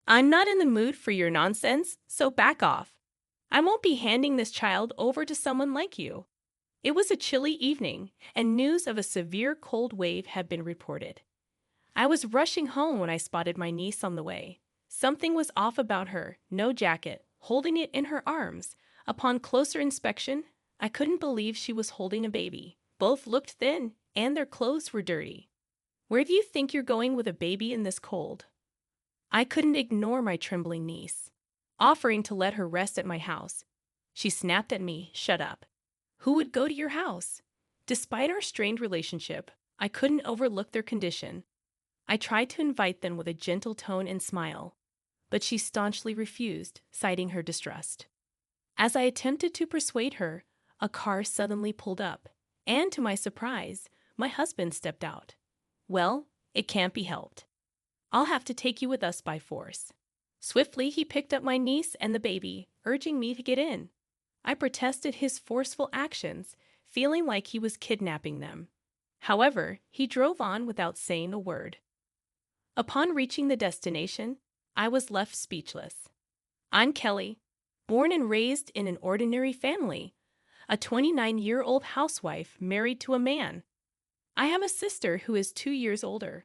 I'm not in the mood for your nonsense, so back off. I won't be handing this child over to someone like you. It was a chilly evening, and news of a severe cold wave had been reported. I was rushing home when I spotted my niece on the way. Something was off about her, no jacket, holding it in her arms. Upon closer inspection, I couldn't believe she was holding a baby. Both looked thin, and their clothes were dirty. Where do you think you're going with a baby in this cold? I couldn't ignore my trembling niece, offering to let her rest at my house. She snapped at me, "Shut up. Who would go to your house?" Despite our strained relationship, I couldn't overlook their condition. I tried to invite them with a gentle tone and smile, but she staunchly refused, citing her distrust. As I attempted to persuade her, a car suddenly pulled up, and to my surprise, my husband stepped out. "Well, it can't be helped. I'll have to take you with us by force." Swiftly, he picked up my niece and the baby, urging me to get in. I protested his forceful actions, feeling like he was kidnapping them. However, he drove on without saying a word. Upon reaching the destination, I was left speechless. I'm Kelly, born and raised in an ordinary family, a 29-year-old housewife married to a man. I have a sister who is 2 years older.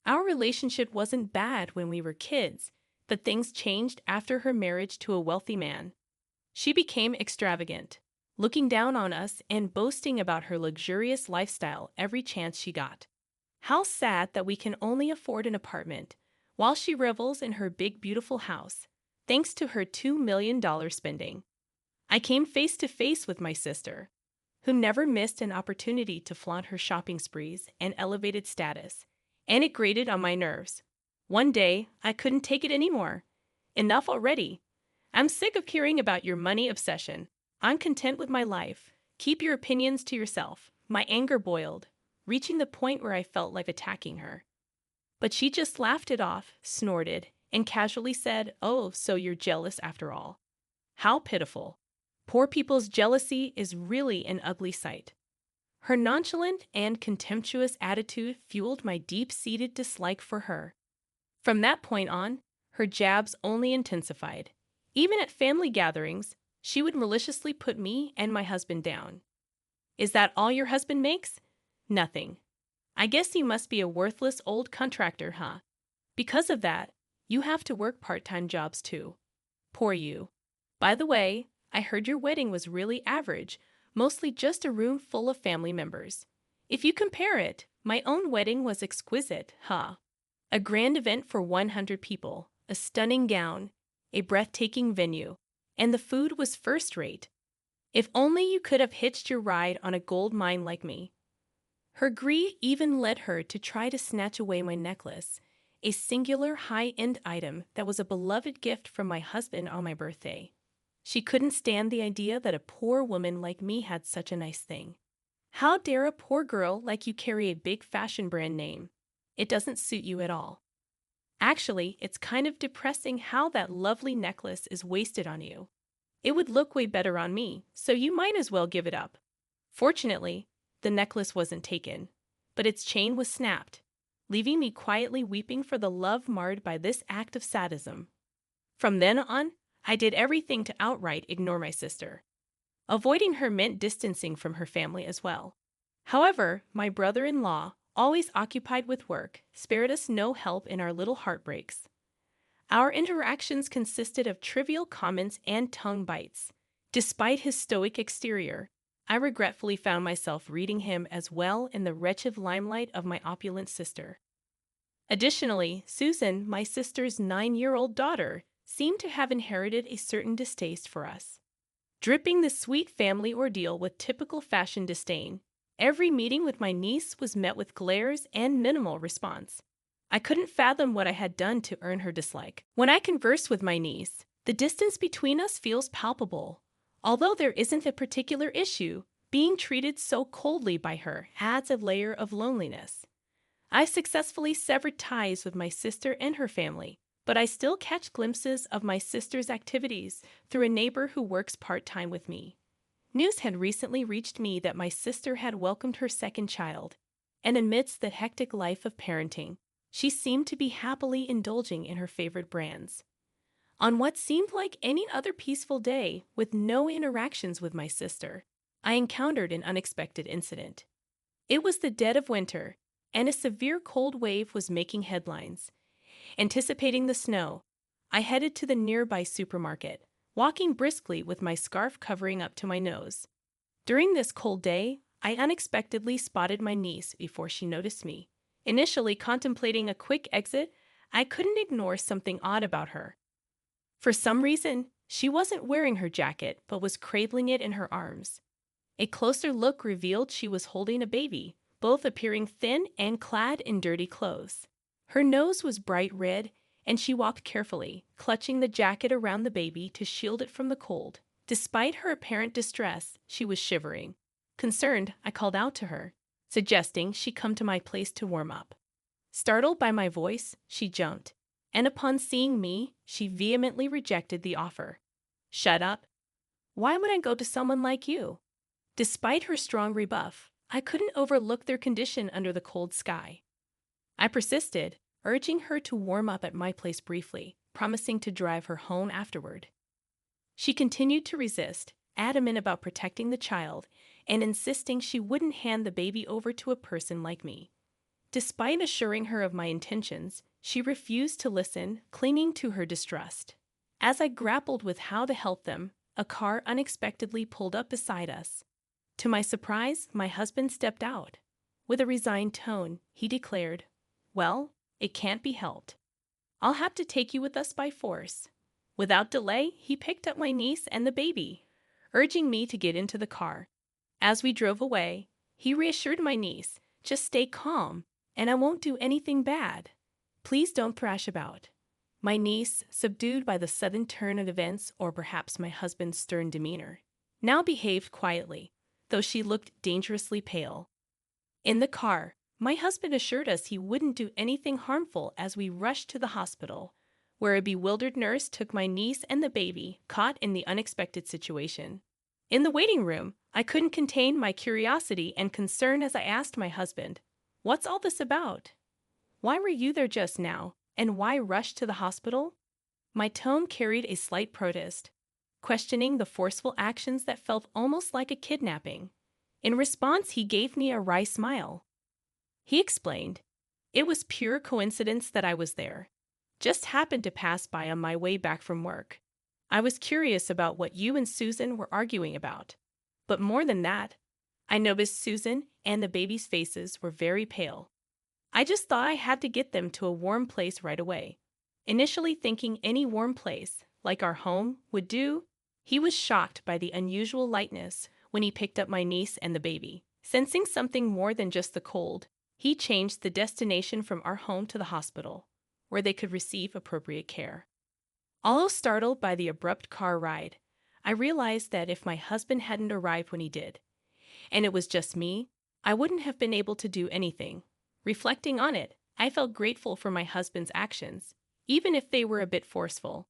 Our relationship wasn't bad when we were kids, but things changed after her marriage to a wealthy man. She became extravagant, looking down on us and boasting about her luxurious lifestyle every chance she got. How sad that we can only afford an apartment, while she revels in her big, beautiful house, thanks to her $2 million spending. I came face to face with my sister, who never missed an opportunity to flaunt her shopping sprees and elevated status, and it grated on my nerves. One day, I couldn't take it anymore. "Enough already. I'm sick of hearing about your money obsession. I'm content with my life. Keep your opinions to yourself." My anger boiled, reaching the point where I felt like attacking her. But she just laughed it off, snorted, and casually said, "Oh, so you're jealous after all. How pitiful. Poor people's jealousy is really an ugly sight." Her nonchalant and contemptuous attitude fueled my deep-seated dislike for her. From that point on, her jabs only intensified. Even at family gatherings, she would maliciously put me and my husband down. "Is that all your husband makes?" "Nothing. I guess you must be a worthless old contractor, huh? Because of that, you have to work part-time jobs too. Poor you. By the way, I heard your wedding was really average, mostly just a room full of family members. If you compare it, my own wedding was exquisite, huh? A grand event for 100 people, a stunning gown, a breathtaking venue, and the food was first-rate. If only you could have hitched your ride on a gold mine like me." Her greed even led her to try to snatch away my necklace, a singular high-end item that was a beloved gift from my husband on my birthday. She couldn't stand the idea that a poor woman like me had such a nice thing. "How dare a poor girl like you carry a big fashion brand name? It doesn't suit you at all. Actually, it's kind of depressing how that lovely necklace is wasted on you. It would look way better on me, so you might as well give it up." Fortunately, the necklace wasn't taken, but its chain was snapped, leaving me quietly weeping for the love marred by this act of sadism. From then on, I did everything to outright ignore my sister. Avoiding her meant distancing from her family as well. However, my brother-in-law, always occupied with work, spared us no help in our little heartbreaks. Our interactions consisted of trivial comments and tongue bites. Despite his stoic exterior, I regretfully found myself reading him as well in the wretched limelight of my opulent sister. Additionally, Susan, my sister's 9-year-old daughter, seemed to have inherited a certain distaste for us. Dripping the sweet family ordeal with typical fashion disdain, every meeting with my niece was met with glares and minimal response. I couldn't fathom what I had done to earn her dislike. When I converse with my niece, the distance between us feels palpable. Although there isn't a particular issue, being treated so coldly by her adds a layer of loneliness. I successfully severed ties with my sister and her family, but I still catch glimpses of my sister's activities through a neighbor who works part-time with me. News had recently reached me that my sister had welcomed her second child, and amidst the hectic life of parenting, She seemed to be happily indulging in her favorite brands. On what seemed like any other peaceful day, with no interactions with my sister, I encountered an unexpected incident. It was the dead of winter, and a severe cold wave was making headlines. Anticipating the snow, I headed to the nearby supermarket, walking briskly with my scarf covering up to my nose. During this cold day, I unexpectedly spotted my niece before she noticed me. Initially contemplating a quick exit, I couldn't ignore something odd about her. For some reason, she wasn't wearing her jacket but was cradling it in her arms. A closer look revealed she was holding a baby, both appearing thin and clad in dirty clothes. Her nose was bright red, and she walked carefully, clutching the jacket around the baby to shield it from the cold. Despite her apparent distress, she was shivering. Concerned, I called out to her, suggesting she come to my place to warm up. Startled by my voice, she jumped, and upon seeing me, she vehemently rejected the offer. "Shut up. Why would I go to someone like you?" Despite her strong rebuff, I couldn't overlook their condition under the cold sky. I persisted, urging her to warm up at my place briefly, promising to drive her home afterward. She continued to resist, adamant about protecting the child and insisting she wouldn't hand the baby over to a person like me. Despite assuring her of my intentions, she refused to listen, clinging to her distrust. As I grappled with how to help them, a car unexpectedly pulled up beside us. To my surprise, my husband stepped out. With a resigned tone, he declared, "Well, it can't be helped. I'll have to take you with us by force." Without delay, he picked up my niece and the baby, urging me to get into the car. As we drove away, he reassured my niece, "Just stay calm, and I won't do anything bad. Please don't thrash about." My niece, subdued by the sudden turn of events or perhaps my husband's stern demeanor, now behaved quietly, though she looked dangerously pale. In the car, my husband assured us he wouldn't do anything harmful as we rushed to the hospital, where a bewildered nurse took my niece and the baby, caught in the unexpected situation. In the waiting room, I couldn't contain my curiosity and concern as I asked my husband, "What's all this about? Why were you there just now, and why rush to the hospital?" My tone carried a slight protest, questioning the forceful actions that felt almost like a kidnapping. In response, he gave me a wry smile. He explained, "It was pure coincidence that I was there. Just happened to pass by on my way back from work. I was curious about what you and Susan were arguing about. But more than that, I noticed Susan and the baby's faces were very pale. I just thought I had to get them to a warm place right away." Initially thinking any warm place, like our home, would do, he was shocked by the unusual lightness when he picked up my niece and the baby. Sensing something more than just the cold, he changed the destination from our home to the hospital, where they could receive appropriate care. Although startled by the abrupt car ride, I realized that if my husband hadn't arrived when he did, and it was just me, I wouldn't have been able to do anything. Reflecting on it, I felt grateful for my husband's actions, even if they were a bit forceful.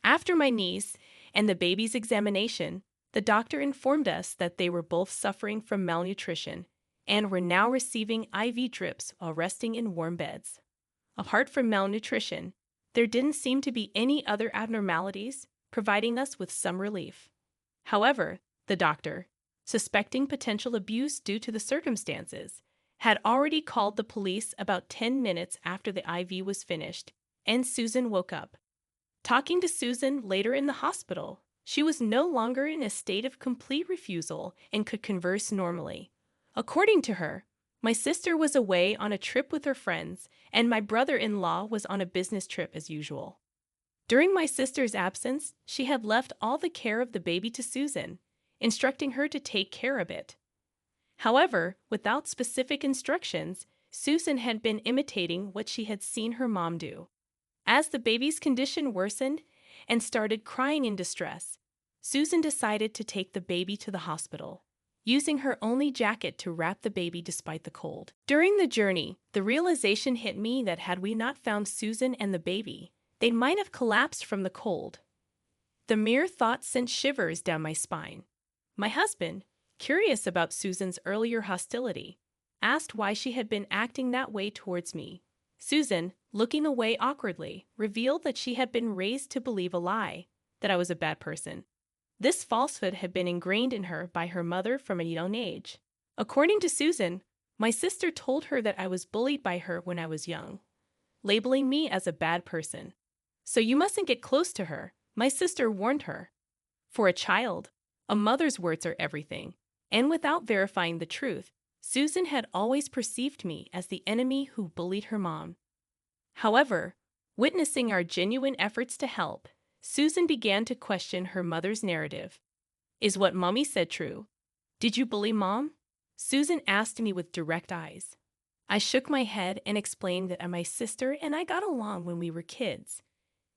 After my niece and the baby's examination, the doctor informed us that they were both suffering from malnutrition and were now receiving IV drips while resting in warm beds. Apart from malnutrition, there didn't seem to be any other abnormalities, providing us with some relief. However, the doctor, suspecting potential abuse due to the circumstances, had already called the police about 10 minutes after the IV was finished, and Susan woke up. Talking to Susan later in the hospital, she was no longer in a state of complete refusal and could converse normally. According to her, my sister was away on a trip with her friends, and my brother-in-law was on a business trip as usual. During my sister's absence, she had left all the care of the baby to Susan, instructing her to take care of it. However, without specific instructions, Susan had been imitating what she had seen her mom do. As the baby's condition worsened and started crying in distress, Susan decided to take the baby to the hospital, using her only jacket to wrap the baby despite the cold. During the journey, the realization hit me that had we not found Susan and the baby, they might have collapsed from the cold. The mere thought sent shivers down my spine. My husband, curious about Susan's earlier hostility, asked why she had been acting that way towards me, Susan, looking away awkwardly, revealed that she had been raised to believe a lie, that I was a bad person. This falsehood had been ingrained in her by her mother from a young age. According to Susan, my sister told her that I was bullied by her when I was young, labeling me as a bad person. "So you mustn't get close to her," my sister warned her. For a child, a mother's words are everything, and without verifying the truth, Susan had always perceived me as the enemy who bullied her mom. However, witnessing our genuine efforts to help, Susan began to question her mother's narrative. "Is what Mommy said true? Did you bully Mom?" Susan asked me with direct eyes. I shook my head and explained that my sister and I got along when we were kids.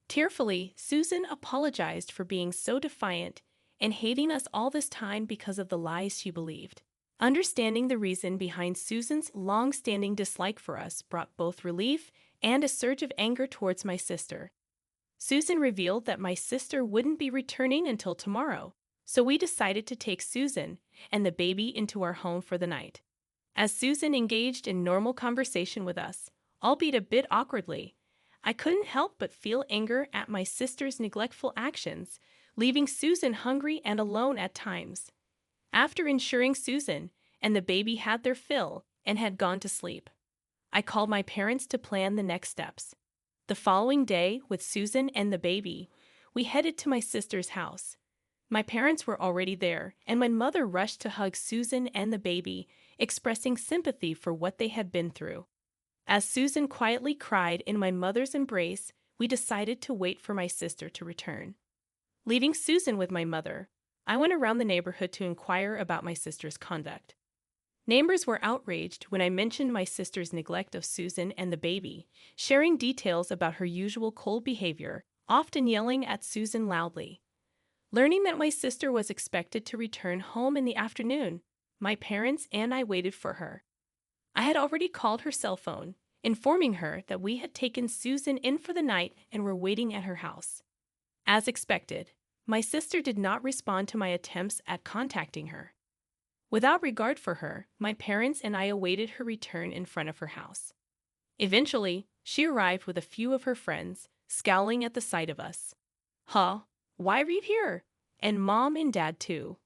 Tearfully, Susan apologized for being so defiant and hating us all this time because of the lies she believed. Understanding the reason behind Susan's long-standing dislike for us brought both relief and a surge of anger towards my sister. Susan revealed that my sister wouldn't be returning until tomorrow, so we decided to take Susan and the baby into our home for the night. As Susan engaged in normal conversation with us, albeit a bit awkwardly, I couldn't help but feel anger at my sister's neglectful actions, leaving Susan hungry and alone at times. After ensuring Susan and the baby had their fill and had gone to sleep, I called my parents to plan the next steps. The following day, with Susan and the baby, we headed to my sister's house. My parents were already there, and my mother rushed to hug Susan and the baby, expressing sympathy for what they had been through. As Susan quietly cried in my mother's embrace, we decided to wait for my sister to return. Leaving Susan with my mother, I went around the neighborhood to inquire about my sister's conduct. Neighbors were outraged when I mentioned my sister's neglect of Susan and the baby, sharing details about her usual cold behavior, often yelling at Susan loudly. Learning that my sister was expected to return home in the afternoon, my parents and I waited for her. I had already called her cell phone, informing her that we had taken Susan in for the night and were waiting at her house. As expected, my sister did not respond to my attempts at contacting her. Without regard for her, my parents and I awaited her return in front of her house. Eventually, she arrived with a few of her friends, scowling at the sight of us. "Huh? Why are you here? And Mom and Dad too.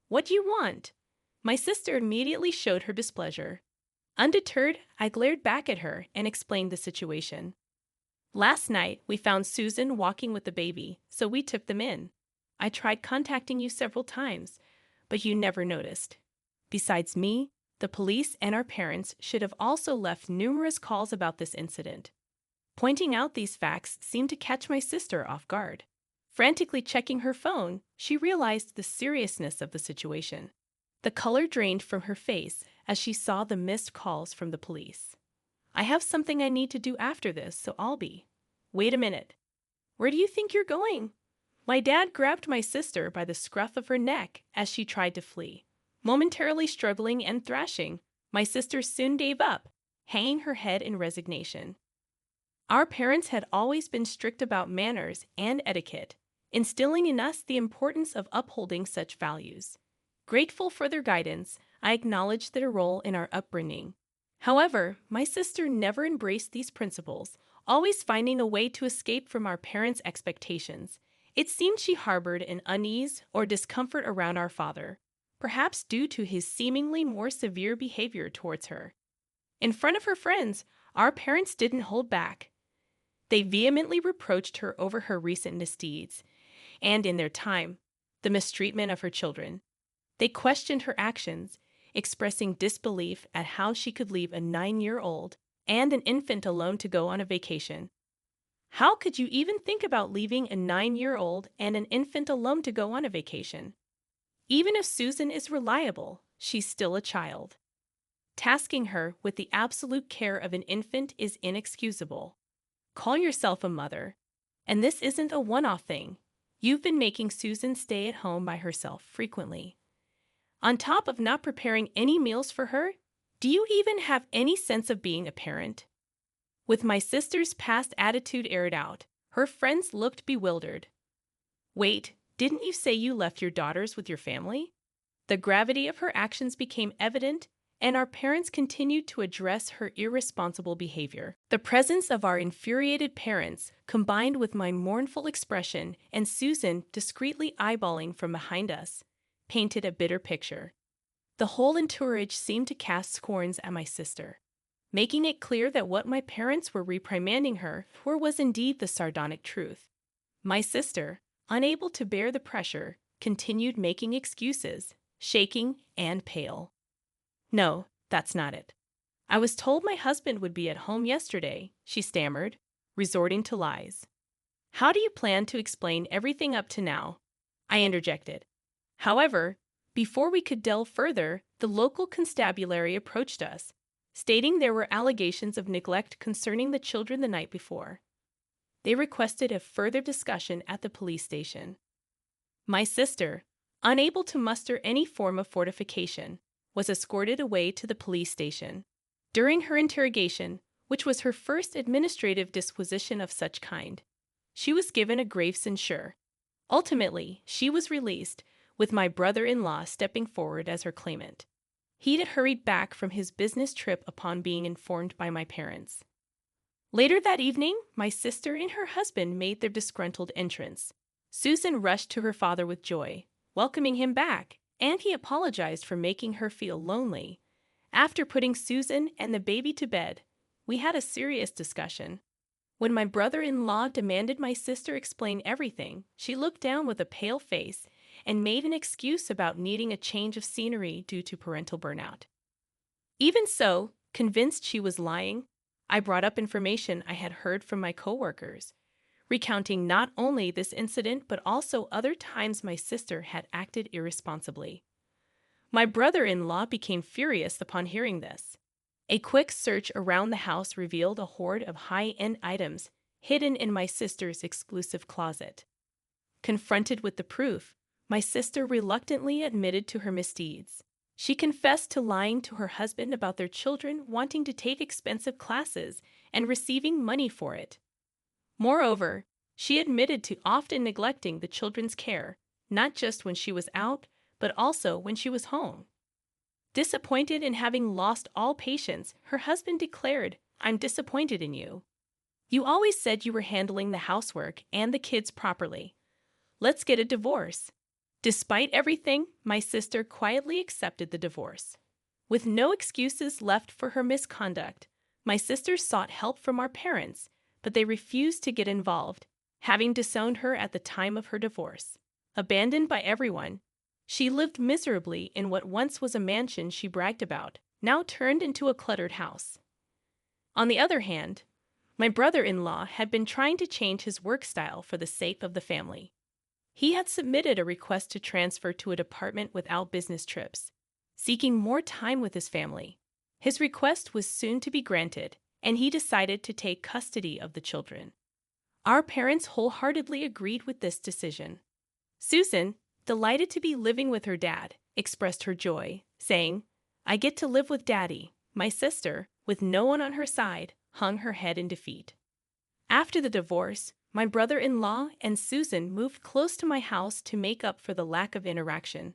What do you want?" My sister immediately showed her displeasure. Undeterred, I glared back at her and explained the situation. "Last night, we found Susan walking with the baby, so we took them in. I tried contacting you several times, but you never noticed. Besides me, the police and our parents should have also left numerous calls about this incident." Pointing out these facts seemed to catch my sister off guard. Frantically checking her phone, she realized the seriousness of the situation. The color drained from her face as she saw the missed calls from the police. "I have something I need to do after this, so I'll be." "Wait a minute. Where do you think you're going?" My dad grabbed my sister by the scruff of her neck as she tried to flee. Momentarily struggling and thrashing, my sister soon gave up, hanging her head in resignation. Our parents had always been strict about manners and etiquette, instilling in us the importance of upholding such values. Grateful for their guidance, I acknowledged their role in our upbringing. However, my sister never embraced these principles, always finding a way to escape from our parents' expectations. It seemed she harbored an unease or discomfort around our father, perhaps due to his seemingly more severe behavior towards her. In front of her friends, our parents didn't hold back. They vehemently reproached her over her recent misdeeds, and in their time, the mistreatment of her children. They questioned her actions, expressing disbelief at how she could leave a 9-year-old and an infant alone to go on a vacation. "How could you even think about leaving a 9-year-old and an infant alone to go on a vacation? Even if Susan is reliable, she's still a child. Tasking her with the absolute care of an infant is inexcusable. Call yourself a mother. And this isn't a one-off thing. You've been making Susan stay at home by herself frequently. On top of not preparing any meals for her, do you even have any sense of being a parent?" With my sister's past attitude aired out, her friends looked bewildered. "Wait, didn't you say you left your daughters with your family?" The gravity of her actions became evident, and our parents continued to address her irresponsible behavior. The presence of our infuriated parents, combined with my mournful expression and Susan discreetly eyeballing from behind us, painted a bitter picture. The whole entourage seemed to cast scorns at my sister, making it clear that what my parents were reprimanding her for was indeed the sardonic truth. My sister, unable to bear the pressure, continued making excuses, shaking and pale. "No, that's not it. I was told my husband would be at home yesterday," she stammered, resorting to lies. "How do you plan to explain everything up to now?" I interjected. However, before we could delve further, the local constabulary approached us, stating there were allegations of neglect concerning the children the night before. They requested a further discussion at the police station. My sister, unable to muster any form of fortification, was escorted away to the police station. During her interrogation, which was her first administrative disposition of such kind, she was given a grave censure. Ultimately, she was released, with my brother-in-law stepping forward as her claimant. He had hurried back from his business trip upon being informed by my parents. Later that evening, my sister and her husband made their disgruntled entrance. Susan rushed to her father with joy, welcoming him back, and he apologized for making her feel lonely. After putting Susan and the baby to bed, we had a serious discussion. When my brother-in-law demanded my sister explain everything, she looked down with a pale face and made an excuse about needing a change of scenery due to parental burnout. Even so, convinced she was lying, I brought up information I had heard from my coworkers, recounting not only this incident but also other times my sister had acted irresponsibly. My brother-in-law became furious upon hearing this. A quick search around the house revealed a hoard of high-end items hidden in my sister's exclusive closet. Confronted with the proof, my sister reluctantly admitted to her misdeeds. She confessed to lying to her husband about their children wanting to take expensive classes and receiving money for it. Moreover, she admitted to often neglecting the children's care, not just when she was out, but also when she was home. Disappointed in having lost all patience, her husband declared, "I'm disappointed in you. You always said you were handling the housework and the kids properly. Let's get a divorce." Despite everything, my sister quietly accepted the divorce. With no excuses left for her misconduct, my sister sought help from our parents, but they refused to get involved, having disowned her at the time of her divorce. Abandoned by everyone, she lived miserably in what once was a mansion she bragged about, now turned into a cluttered house. On the other hand, my brother-in-law had been trying to change his work style for the sake of the family. He had submitted a request to transfer to a department without business trips, seeking more time with his family. His request was soon to be granted, and he decided to take custody of the children. Our parents wholeheartedly agreed with this decision. Susan, delighted to be living with her dad, expressed her joy, saying, "I get to live with Daddy." My sister, with no one on her side, hung her head in defeat. After the divorce, my brother-in-law and Susan moved close to my house to make up for the lack of interaction.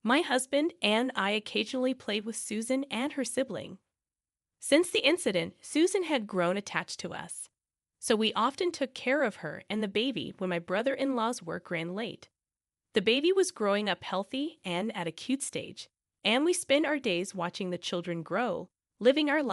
My husband and I occasionally played with Susan and her sibling. Since the incident, Susan had grown attached to us, so we often took care of her and the baby when my brother-in-law's work ran late. The baby was growing up healthy and at a cute stage, and we spent our days watching the children grow, living our lives